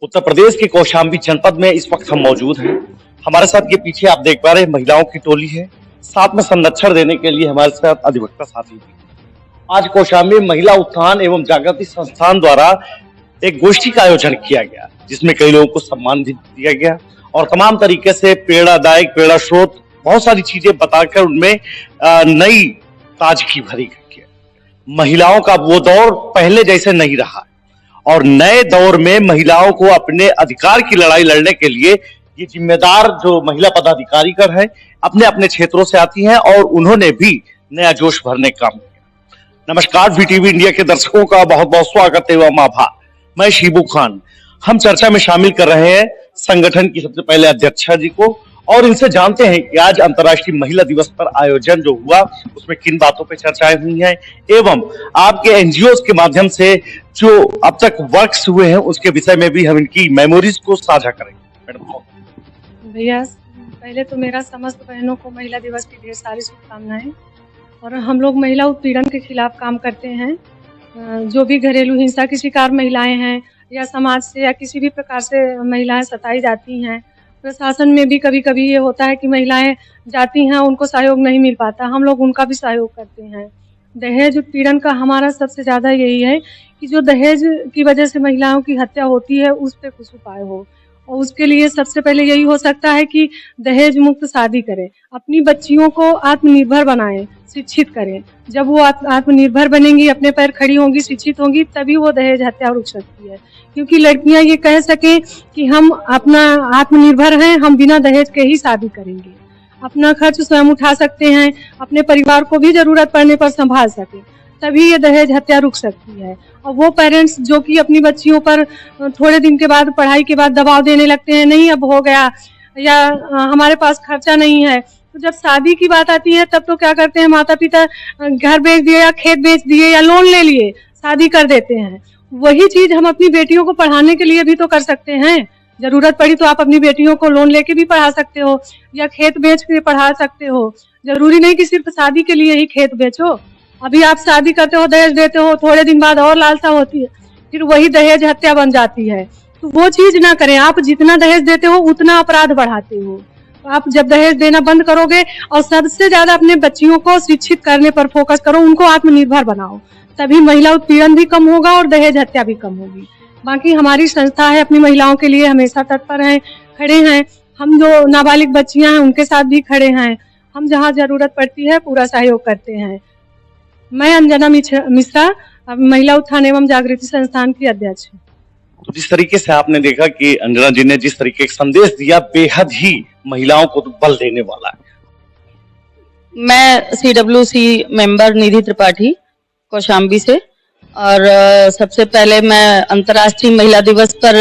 उत्तर प्रदेश के कौशाम्बी जनपद में इस वक्त हम मौजूद हैं। हमारे साथ ये पीछे आप देख पा रहे हैं महिलाओं की टोली है, साथ में संरक्षण देने के लिए हमारे साथ अधिवक्ता साथी भी। आज कौशाम्बी महिला उत्थान एवं जागृति संस्थान द्वारा एक गोष्ठी का आयोजन किया गया, जिसमें कई लोगों को सम्मान भी दिया गया और तमाम तरीके से प्रेरणादायक, प्रेरणा स्रोत बहुत सारी चीजें बताकर उनमें नई ताजगी भरी गई है। महिलाओं का वो दौर पहले जैसे नहीं रहा और नए दौर में महिलाओं को अपने अधिकार की लड़ाई लड़ने के लिए ये जिम्मेदार जो महिला पदाधिकारी कर है अपने अपने क्षेत्रों से आती हैं और उन्होंने भी नया जोश भरने का काम किया। नमस्कार, वीटीवी इंडिया के दर्शकों का बहुत बहुत स्वागत एवं आभार। मैं शिबू खान। हम चर्चा में शामिल कर रहे हैं संगठन की सबसे पहले अध्यक्षा जी को और इनसे जानते हैं कि आज अंतर्राष्ट्रीय महिला दिवस पर आयोजन जो हुआ उसमें किन बातों पर चर्चाएं हुई हैं एवं आपके एनजीओ के माध्यम से जो अब तक वर्क्स हुए हैं उसके विषय में भी हम इनकी मेमोरीज को साझा करेंगे। मैडम भैया, पहले तो मेरा समस्त बहनों को महिला दिवस की ढेर सारी शुभकामनाएं। और हम लोग महिला उत्पीड़न के खिलाफ काम करते हैं। जो भी घरेलू हिंसा की शिकार महिलाएं हैं या समाज से या किसी भी प्रकार से महिलाएं सताई जाती हैं, प्रशासन में भी कभी कभी ये होता है कि महिलाएं जाती हैं, उनको सहयोग नहीं मिल पाता, हम लोग उनका भी सहयोग करते हैं। दहेज उत्पीड़न का हमारा सबसे ज़्यादा यही है कि जो दहेज की वजह से महिलाओं की हत्या होती है उस पर कुछ उपाय हो, और उसके लिए सबसे पहले यही हो सकता है कि दहेज मुक्त शादी करें, अपनी बच्चियों को आत्मनिर्भर बनाएं, शिक्षित करें। जब वो आत्मनिर्भर बनेंगी, अपने पैर खड़ी होंगी, शिक्षित होंगी, तभी वो दहेज हत्या रुक सकती है। क्योंकि लड़कियां ये कह सकें कि हम अपना आत्मनिर्भर हैं, हम बिना दहेज के ही शादी करेंगे, अपना खर्च स्वयं उठा सकते हैं, अपने परिवार को भी जरूरत पड़ने पर संभाल सके, तभी ये दहेज हत्या रुक सकती है। और वो पेरेंट्स जो कि अपनी बच्चियों पर थोड़े दिन के बाद, पढ़ाई के बाद दबाव देने लगते हैं, नहीं अब हो गया या हमारे पास खर्चा नहीं है, तो जब शादी की बात आती है तब तो क्या करते हैं, माता पिता घर बेच दिए या खेत बेच दिए या लोन ले लिए शादी कर देते हैं। वही चीज हम अपनी बेटियों को पढ़ाने के लिए भी तो कर सकते हैं। जरूरत पड़ी तो आप अपनी बेटियों को लोन लेके भी पढ़ा सकते हो या खेत बेच के पढ़ा सकते हो। जरूरी नहीं कि सिर्फ शादी के लिए ही खेत बेचो। अभी आप शादी करते हो, दहेज देते हो, थोड़े दिन बाद और लालसा होती है, फिर वही दहेज हत्या बन जाती है। तो वो चीज ना करें। आप जितना दहेज देते हो उतना अपराध बढ़ाते हो। तो आप जब दहेज देना बंद करोगे और सबसे ज्यादा अपने बच्चियों को शिक्षित करने पर फोकस करो, उनको आत्मनिर्भर बनाओ, तभी महिला उत्पीड़न भी कम होगा और दहेज हत्या भी कम होगी। बाकी हमारी संस्था है, अपनी महिलाओं के लिए हमेशा तत्पर हैं, खड़े हैं। हम जो नाबालिग बच्चियां हैं उनके साथ भी खड़े हैं। हम जहाँ जरूरत पड़ती है पूरा सहयोग करते हैं। मैं अंजना मिश्रा, महिला उत्थान एवं जागृति संस्थान की अध्यक्ष हूँ। तो जिस तरीके से आपने देखा कि अंजना जी ने जिस तरीके का संदेश दिया, बेहद ही महिलाओं को बल देने वाला है। मैं CWC मेंबर निधि त्रिपाठी कौशाम्बी से, और सबसे पहले मैं अंतर्राष्ट्रीय महिला दिवस पर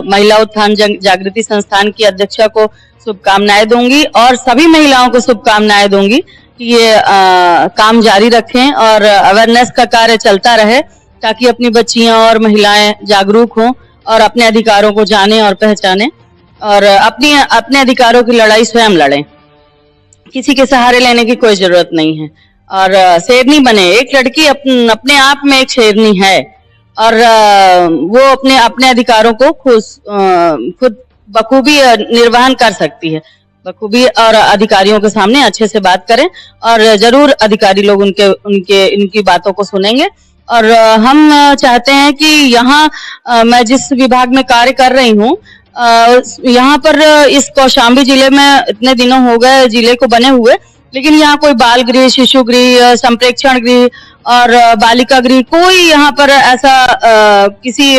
महिला उत्थान जागृति संस्थान की अध्यक्षा को शुभकामनाएं दूंगी और सभी महिलाओं को शुभकामनाएं दूंगी कि ये काम जारी रखें और अवेयरनेस का कार्य चलता रहे, ताकि अपनी बच्चियां और महिलाएं जागरूक हों और अपने अधिकारों को जानें और पहचानें और अपने अधिकारों की लड़ाई स्वयं लड़ें। किसी के सहारे लेने की कोई जरूरत नहीं है और शेरनी बने। एक लड़की अपने आप में एक शेरनी है और वो अपने अधिकारों को खुद बखूबी निर्वहन कर सकती है, बखूबी, और अधिकारियों के सामने अच्छे से बात करें और जरूर अधिकारी लोग इनकी बातों को सुनेंगे। और हम चाहते हैं कि यहाँ मैं जिस विभाग में कार्य कर रही हूँ, यहाँ पर इस कौशाम्बी जिले में इतने दिनों हो गए जिले को बने हुए, लेकिन यहाँ कोई बाल गृह, शिशु गृह, संप्रेक्षण गृह और बालिका गृह, कोई यहाँ पर ऐसा किसी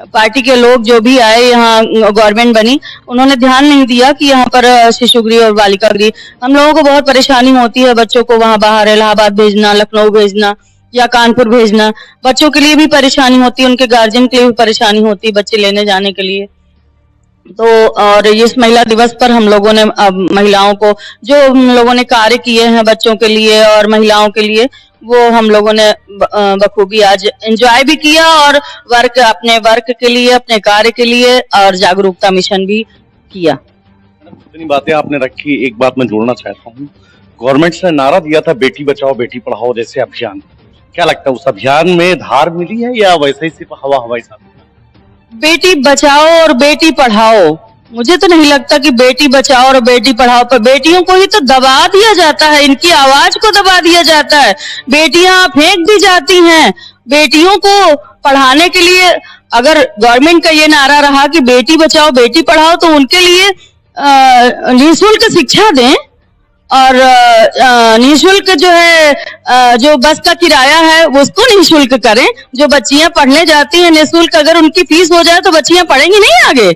पार्टी के लोग जो भी आए, यहाँ गवर्नमेंट बनी, उन्होंने ध्यान नहीं दिया कि यहाँ पर शिशु गृह और बालिका गृह। हम लोगों को बहुत परेशानी होती है बच्चों को वहाँ बाहर इलाहाबाद भेजना, लखनऊ भेजना या कानपुर भेजना। बच्चों के लिए भी परेशानी होती है, उनके गार्जियन के लिए भी परेशानी होती है बच्चे लेने जाने के लिए। तो और इस महिला दिवस पर हम लोगों ने महिलाओं को जो हम लोगों ने कार्य किए हैं बच्चों के लिए और महिलाओं के लिए, वो हम लोगों ने बखूबी आज एंजॉय भी किया और अपने वर्क के लिए, अपने कार्य के लिए और जागरूकता मिशन भी किया। इतनी बातें आपने रखी, एक बात मैं जोड़ना चाहता हूँ। गवर्नमेंट ने नारा दिया था बेटी बचाओ बेटी पढ़ाओ जैसे अभियान, क्या लगता है उस अभियान में धार मिली है या वैसे ही सिर्फ हवा हवाई साथ? बेटी बचाओ और बेटी पढ़ाओ, मुझे तो नहीं लगता कि बेटी बचाओ और बेटी पढ़ाओ पर बेटियों को ही तो दबा दिया जाता है, इनकी आवाज को दबा दिया जाता है, बेटियां फेंक दी जाती हैं। बेटियों को पढ़ाने के लिए अगर गवर्नमेंट का ये नारा रहा कि बेटी बचाओ बेटी पढ़ाओ, तो उनके लिए निःशुल्क शिक्षा दें और निःशुल्क जो है जो बस का किराया है उसको निःशुल्क करें। जो बच्चियां पढ़ने जाती हैं निःशुल्क, अगर उनकी फीस हो जाए तो बच्चियां पढ़ेंगी नहीं आगे।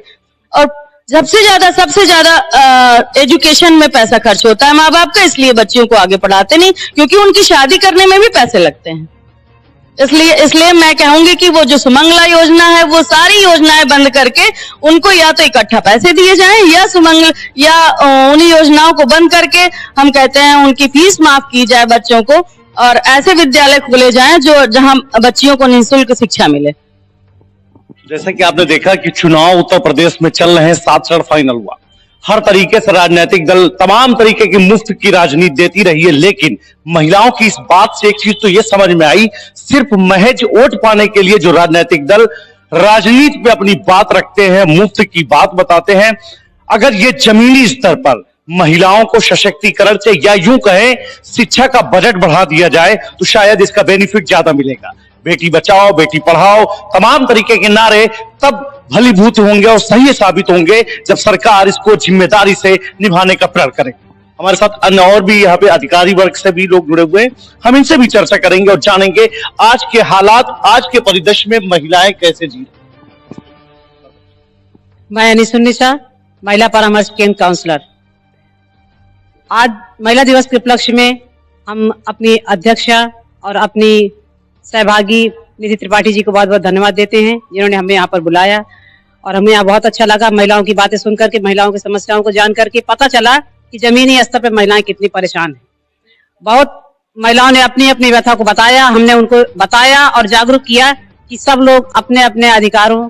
और सबसे ज्यादा एजुकेशन में पैसा खर्च होता है माँ बाप का, इसलिए बच्चियों को आगे पढ़ाते नहीं, क्योंकि उनकी शादी करने में भी पैसे लगते हैं। इसलिए मैं कहूंगी कि वो जो सुमंगला योजना है वो सारी योजनाएं बंद करके उनको या तो इकट्ठा पैसे दिए जाएं या उन योजनाओं को बंद करके हम कहते हैं उनकी फीस माफ की जाए बच्चों को, और ऐसे विद्यालय खोले जाएं जहां बच्चियों को निःशुल्क शिक्षा मिले। जैसा कि आपने देखा कि चुनाव उत्तर प्रदेश में चल रहे हैं, 7 चरण फाइनल हुआ। हर तरीके से राजनीतिक दल तमाम तरीके की मुफ्त की राजनीति देती रही है, लेकिन महिलाओं की इस बात से एक चीज तो ये समझ में आई, सिर्फ महज वोट पाने के लिए जो राजनीतिक दल राजनीति पे अपनी बात रखते हैं, मुफ्त की बात बताते हैं, अगर ये जमीनी स्तर पर महिलाओं को सशक्तिकरण से या यूं कहें शिक्षा का बजट बढ़ा दिया जाए तो शायद इसका बेनिफिट ज्यादा मिलेगा। बेटी बचाओ बेटी पढ़ाओ तमाम तरीके के नारे तब भलीभूत होंगे और सही साबित होंगे जब सरकार इसको जिम्मेदारी से निभाने का प्रण करे। हमारे साथ अन्य और भी यहाँ पे अधिकारी वर्ग से भी लोग जुड़े हुए हैं, हम इनसे भी चर्चा करेंगे और जानेंगे आज के हालात, आज के परिदृश्य में महिलाएं कैसे जी रही। मैं अनिसुन्निसा, महिला परामर्श केंद्र काउंसलर। आज महिला दिवस के उपलक्ष्य में हम अपनी अध्यक्षा और अपनी सहभागी निधि त्रिपाठी जी को बहुत बहुत धन्यवाद देते हैं जिन्होंने हमें यहाँ पर बुलाया, और हमें यहाँ बहुत अच्छा लगा महिलाओं की बातें सुनकर के, महिलाओं की समस्याओं को जान करके पता चला कि जमीनी स्तर पर महिलाएं कितनी परेशान हैं। बहुत महिलाओं ने अपनी अपनी व्यथा को बताया, हमने उनको बताया और जागरूक किया कि सब लोग अपने अपने अधिकारों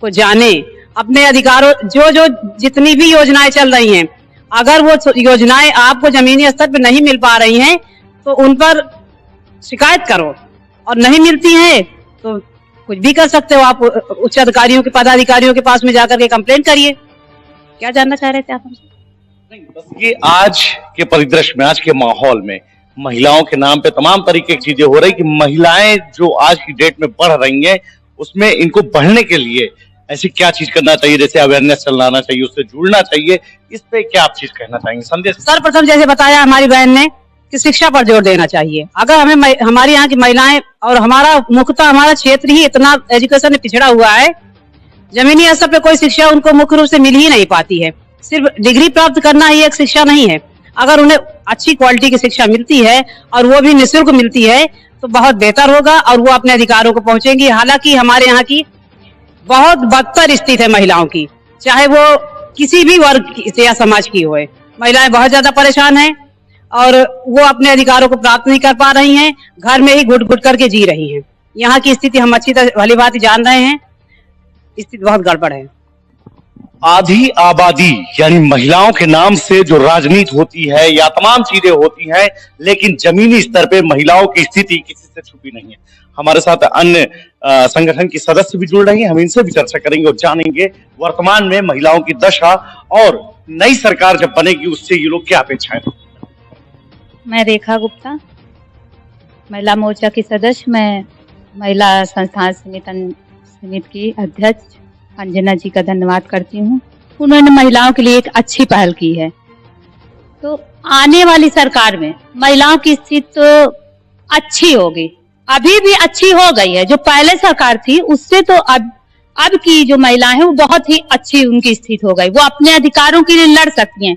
को जाने, अपने अधिकारों जो जितनी भी योजनाएं चल रही हैं, अगर वो योजनाएं आपको जमीनी स्तर पर नहीं मिल पा रही हैं तो उन पर शिकायत करो, और नहीं मिलती है तो कुछ भी कर सकते हो आप, उच्च अधिकारियों के पदाधिकारियों के पास में जाकर के कंप्लेंट करिए। क्या जानना चाह रहे थे आप हमसे? नहीं, बस ये आज के परिदृश्य में, आज के माहौल में महिलाओं के नाम पे तमाम तरीके की चीजें हो रही कि महिलाएं जो आज की डेट में बढ़ रही हैं उसमें इनको बढ़ने के लिए ऐसी क्या चीज करना चाहिए, जैसे अवेयरनेस चलाना चाहिए, उससे जुड़ना चाहिए, इस पे क्या आप चीज कहना चाहेंगे संदेश? सर्वप्रथम जैसे बताया हमारी बहन ने कि शिक्षा पर जोर देना चाहिए। अगर हमें हमारे यहाँ की महिलाएं और हमारा मुख्यतः हमारा क्षेत्र ही इतना एजुकेशन में पिछड़ा हुआ है, जमीनी स्तर पे कोई शिक्षा उनको मुख्य रूप से मिल ही नहीं पाती है। सिर्फ डिग्री प्राप्त करना ही एक शिक्षा नहीं है, अगर उन्हें अच्छी क्वालिटी की शिक्षा मिलती है और वो भी निःशुल्क मिलती है तो बहुत बेहतर होगा और वो अपने अधिकारों को पहुंचेंगी। हालांकि हमारे यहाँ की बहुत बदतर स्थिति है महिलाओं की, चाहे वो किसी भी वर्ग या समाज की हो, महिलाएं बहुत ज्यादा परेशान हैं और वो अपने अधिकारों को प्राप्त नहीं कर पा रही हैं, घर में ही घुट घुट करके जी रही हैं। यहाँ की स्थिति हम अच्छी तरह भली भांति जान रहे हैं, स्थिति बहुत गड़बड़ है। आधी आबादी यानी महिलाओं के नाम से जो राजनीति होती है या तमाम चीजें होती हैं, लेकिन जमीनी स्तर पे महिलाओं की स्थिति किसी से छुपी नहीं है। हमारे साथ अन्य संगठन की सदस्य भी जुड़ रही हैं, हम इनसे भी चर्चा करेंगे और जानेंगे वर्तमान में महिलाओं की दशा और नई सरकार जब बनेगी उससे ये लोग क्या अपेक्षाएं। मैं रेखा गुप्ता, महिला मोर्चा की सदस्य, मैं महिला संस्थान समिति की अध्यक्ष अंजना जी का धन्यवाद करती हूँ। उन्होंने महिलाओं के लिए एक अच्छी पहल की है, तो आने वाली सरकार में महिलाओं की स्थिति तो अच्छी होगी, अभी भी अच्छी हो गई है। जो पहले सरकार थी उससे तो अब की जो महिलाएं हैं वो बहुत ही अच्छी उनकी स्थिति हो गई, वो अपने अधिकारों के लिए लड़ सकती हैं।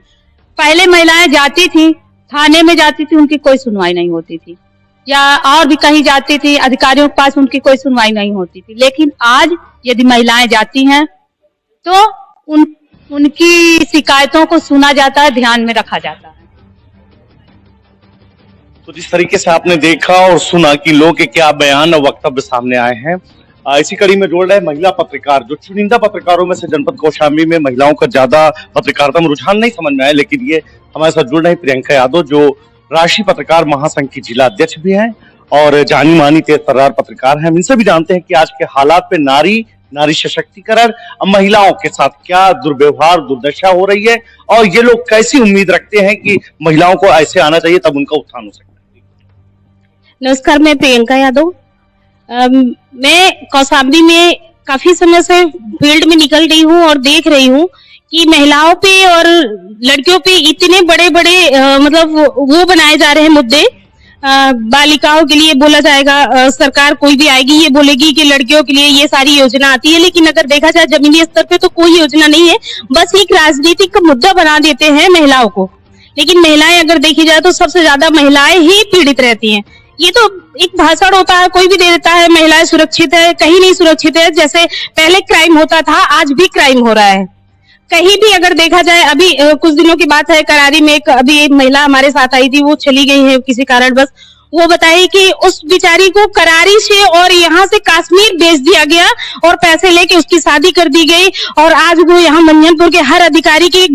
पहले महिलाएं जाती थी, थाने में जाती थी, उनकी कोई सुनवाई नहीं होती थी, या और भी कहीं जाती थी, अधिकारियों के पास उनकी कोई सुनवाई नहीं होती थी। लेकिन आज यदि महिलाएं जाती हैं तो उनकी शिकायतों को सुना जाता है, ध्यान में रखा जाता है। तो जिस तरीके से आपने देखा और सुना कि लोग के क्या बयान और वक्तव्य सामने आए हैं, इसी कड़ी में जोड़ रहे महिला पत्रकार, जो चुनिंदा पत्रकारों में से जनपद कौशाम्बी में महिलाओं का ज्यादा पत्रकारिता में रुझान नहीं समझ में आया, लेकिन ये हमारे साथ जुड़ रहे प्रियंका यादव जो राष्ट्रीय पत्रकार महासंघ की जिला अध्यक्ष भी हैं और जानी मानी तेज तर्रार पत्रकार हैं। हम इनसे भी जानते हैं कि आज के हालात पे नारी नारी सशक्तिकरण, महिलाओं के साथ क्या दुर्व्यवहार दुर्दशा हो रही है और ये लोग कैसी उम्मीद रखते हैं कि महिलाओं को ऐसे आना चाहिए तब उनका उत्थान हो सकता है। नमस्कार, मैं प्रियंका यादव। मैं कौशाम्बी में काफी समय से फील्ड में निकल रही हूँ और देख रही हूँ कि महिलाओं पे और लड़कियों पे इतने बड़े बड़े मतलब वो बनाए जा रहे हैं मुद्दे। बालिकाओं के लिए बोला जाएगा, सरकार कोई भी आएगी ये बोलेगी कि लड़कियों के लिए ये सारी योजना आती है, लेकिन अगर देखा जाए जमीनी स्तर पे तो कोई योजना नहीं है, बस एक राजनीतिक का मुद्दा बना देते हैं महिलाओं को। लेकिन महिलाएं अगर देखी जाए तो सबसे ज्यादा महिलाएं ही पीड़ित रहती हैं। ये तो एक भाषण होता है, कोई भी दे देता है महिलाएं सुरक्षित है, कहीं नहीं सुरक्षित है। जैसे पहले क्राइम होता था, आज भी क्राइम हो रहा है। कहीं भी अगर देखा जाए, अभी कुछ दिनों की बात है, करारी में अभी एक महिला हमारे साथ आई थी, वो चली गई है किसी कारण बस। वो बताई कि उस बिचारी को करारी से और यहाँ से कश्मीर भेज दिया गया और पैसे लेके उसकी शादी कर दी गई और आज वो यहाँ मंजनपुर के हर अधिकारी की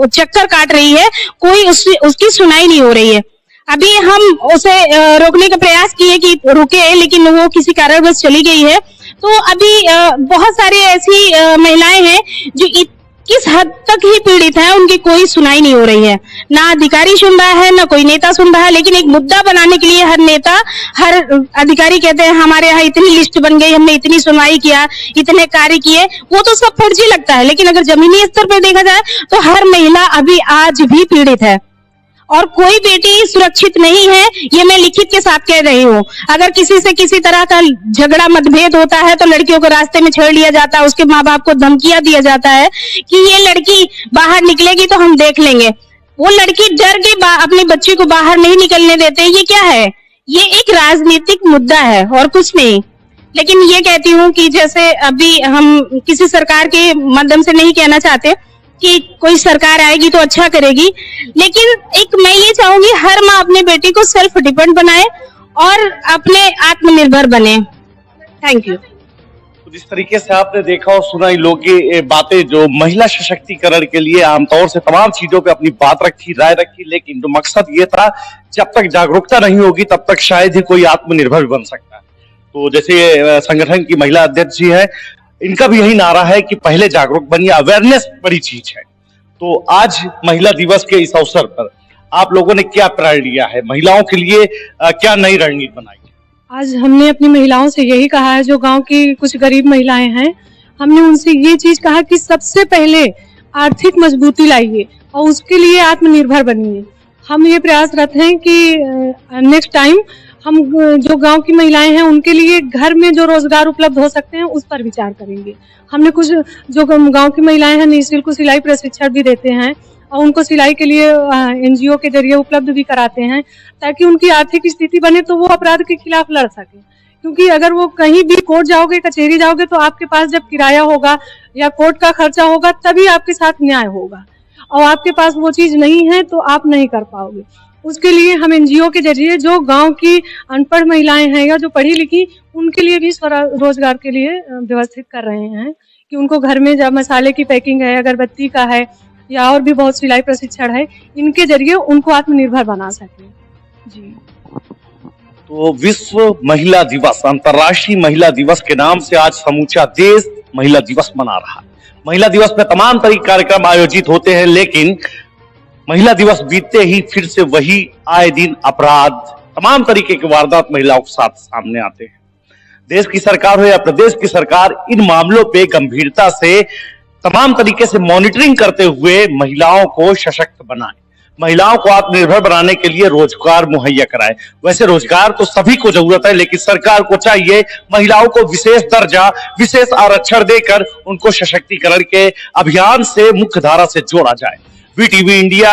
चक्कर काट रही है, कोई उसकी सुनाई नहीं हो रही है। अभी हम उसे रोकने का प्रयास किए कि रुके, लेकिन वो किसी कारणवश चली गई है। तो अभी बहुत सारी ऐसी महिलाएं हैं जो किस हद तक ही पीड़ित है, उनकी कोई सुनाई नहीं हो रही है, ना अधिकारी सुन रहा है ना कोई नेता सुन रहा है। लेकिन एक मुद्दा बनाने के लिए हर नेता हर अधिकारी कहते हैं हमारे यहाँ इतनी लिस्ट बन गई, हमने इतनी सुनवाई किया, इतने कार्य किए, वो तो सब फर्जी लगता है। लेकिन अगर जमीनी स्तर पर देखा जाए तो हर महिला अभी आज भी पीड़ित है और कोई बेटी सुरक्षित नहीं है, ये मैं लिखित के साथ कह रही हूँ। अगर किसी से किसी तरह का झगड़ा मतभेद होता है तो लड़कियों को रास्ते में छेड़ लिया जाता है, उसके माँ बाप को धमकियां दिया जाता है कि ये लड़की बाहर निकलेगी तो हम देख लेंगे। वो लड़की डर के अपने बच्चे को बाहर नहीं निकलने देते। ये क्या है? ये एक राजनीतिक मुद्दा है और कुछ नहीं। लेकिन ये कहती हूँ कि जैसे अभी हम किसी सरकार के माध्यम से नहीं कहना चाहते कि कोई सरकार आएगी तो अच्छा करेगी, लेकिन एक मैं ये चाहूंगी हर माँ अपने बेटी को सेल्फ डिपेंड बनाए और अपने आत्मनिर्भर बने। Thank you. तो जिस तरीके से आपने देखा और सुना इन लोगों की बातें, जो महिला सशक्तिकरण के लिए आमतौर से तमाम चीजों पे अपनी बात रखी, राय रखी, लेकिन जो मकसद ये था जब तक जागरूकता नहीं होगी तब तक शायद ही कोई आत्मनिर्भर भी बन सकता है। तो जैसे संगठन की महिला अध्यक्ष जी है, इनका भी यही नारा है कि पहले जागरूक बनिए, अवेयरनेस बड़ी चीज है। तो आज महिला दिवस के इस अवसर पर आप लोगों ने क्या प्रण लिया है, महिलाओं के लिए क्या नई रणनीति बनाई है? आज हमने अपनी महिलाओं से यही कहा है, जो गांव की कुछ गरीब महिलाएं हैं, हमने उनसे ये चीज कहा कि सबसे पहले आर्थिक मजबूती लाइए और उसके लिए आत्मनिर्भर बनिए। हम ये प्रयासरत हैं कि नेक्स्ट टाइम हम जो गांव की महिलाएं हैं उनके लिए घर में जो रोजगार उपलब्ध हो सकते हैं उस पर विचार करेंगे। हमने कुछ जो गांव की महिलाएं हैं निःशुल्क सिलाई प्रशिक्षण भी देते हैं और उनको सिलाई के लिए एनजीओ के जरिए उपलब्ध भी कराते हैं, ताकि उनकी आर्थिक स्थिति बने तो वो अपराध के खिलाफ लड़ सके। क्योंकि अगर वो कहीं भी कोर्ट जाओगे, कचहरी जाओगे, तो आपके पास जब किराया होगा या कोर्ट का खर्चा होगा तभी आपके साथ न्याय होगा, और आपके पास वो चीज नहीं है तो आप नहीं कर पाओगे। उसके लिए हम एनजीओ के जरिए जो गांव की अनपढ़ महिलाएं हैं या जो पढ़ी लिखी, उनके लिए भी रोजगार के लिए व्यवस्थित कर रहे हैं कि उनको घर में जब मसाले की पैकिंग है, अगरबत्ती का है या और भी बहुत सिलाई प्रशिक्षण है, इनके जरिए उनको आत्मनिर्भर बना सके। जी। तो विश्व महिला दिवस, अंतर्राष्ट्रीय महिला दिवस के नाम से आज समूचा देश महिला दिवस मना रहा है। महिला दिवस में तमाम तरह के कार्यक्रम आयोजित होते हैं, लेकिन महिला दिवस बीतते ही फिर से वही आए दिन अपराध, तमाम तरीके के वारदात महिलाओं के साथ सामने आते हैं। देश की सरकार हो या प्रदेश की सरकार, इन मामलों पे गंभीरता से तमाम तरीके से मॉनिटरिंग करते हुए महिलाओं को सशक्त बनाए, महिलाओं को आत्मनिर्भर बनाने के लिए रोजगार मुहैया कराए। वैसे रोजगार तो सभी को जरूरत है, लेकिन सरकार को चाहिए महिलाओं को विशेष दर्जा, विशेष आरक्षण देकर उनको सशक्तिकरण के अभियान से मुख्य धारा से जोड़ा जाए। वीटीवी इंडिया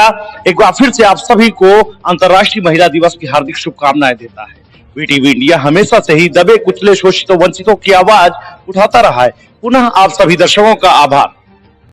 एक बार फिर से आप सभी को अंतर्राष्ट्रीय महिला दिवस की हार्दिक शुभकामनाएं देता है। वीटीवी इंडिया हमेशा से ही दबे कुचले शोषितों वंचितों की आवाज उठाता रहा है। पुनः आप सभी दर्शकों का आभार।